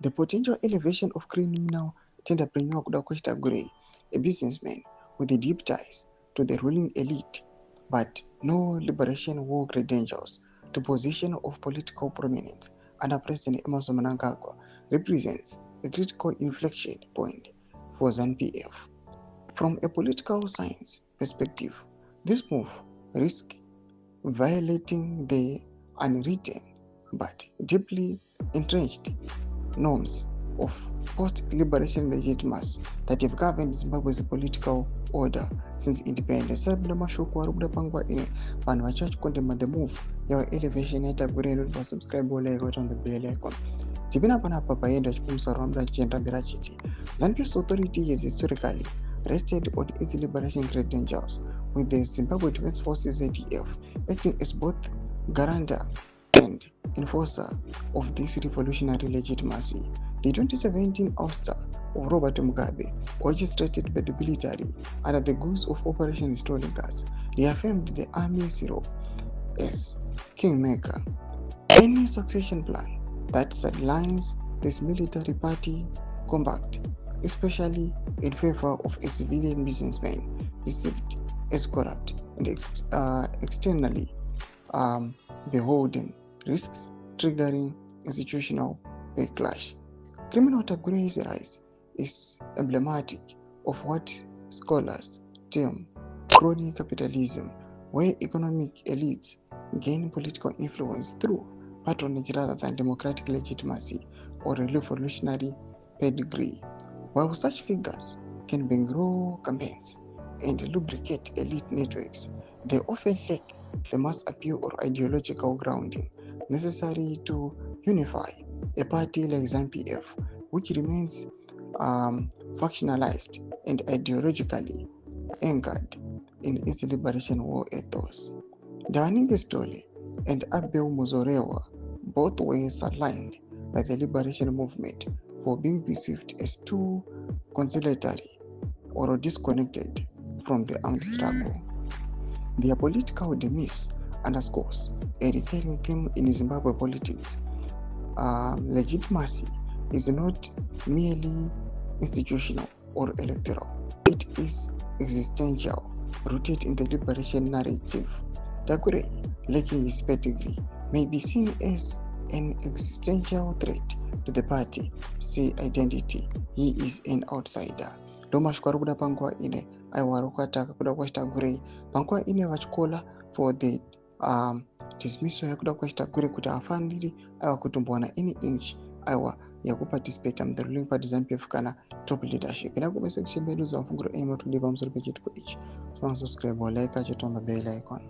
The potential elevation of criminal entrepreneur Tagwirei, a businessman with deep ties to the ruling elite, but no liberation war credentials to position of political prominence under President Emerson Mnangagwa, represents a critical inflection point for ZANU-PF. From a political science perspective, this move risks violating the unwritten but deeply entrenched norms of post-liberation legitimacy that have governed Zimbabwe's political order since independence. Sarabula mashoko arikuda pangwa ine vanhu vachachikondema the move yawa elevation yaita Tagwirei noti subscribe like on the bell icon. Tipina panapa paenda chipumusaro ramura chienda mbera chiti ZANU-PF's authority has historically rested on its liberation credentials, with the Zimbabwe Defense Forces ZDF acting as both guarantor and enforcer of this revolutionary legitimacy. The 2017 ouster of Robert Mugabe, orchestrated by the military under the guise of Operation Stolen Cars, reaffirmed the army's role as kingmaker. Any succession plan that sidelines this military party compact, especially in favor of a civilian businessman perceived as corrupt and externally beholden, risks triggering institutional backlash. Criminal Tagwirei's rise is emblematic of what scholars term crony capitalism, where economic elites gain political influence through patronage rather than democratic legitimacy or a revolutionary pedigree. While such figures can bring raw campaigns and lubricate elite networks, they often lack the mass appeal or ideological grounding necessary to unify a party like ZANU-PF, which remains factionalized and ideologically anchored in its liberation war ethos. Dawaningi Stole and Abel Muzorewa both were sidelined by the liberation movement for being perceived as too conciliatory or disconnected from the armed struggle. Their political demise underscores a recurring theme in Zimbabwe politics. Legitimacy is not merely institutional or electoral, it is existential, rooted in the liberation narrative. Tagwirei, lacking his pedigree, may be seen as an existential threat to the party's identity. He is an outsider. Domashkwa kuda pangwa ine aiwaro kwataka kuda kwa Tagwirei pangwa ine vachikola for the dismissal yakuda kwa Tagwirei kuti afaniri aiwa kutombwana any inch aiwa yakuparticipate in the ruling party ZANU-PF kana top leadership. Ina kuma section bedu za mfunguro aim to live pamusoro pechitiko ichi. So subscribe or like achitonga bell icon.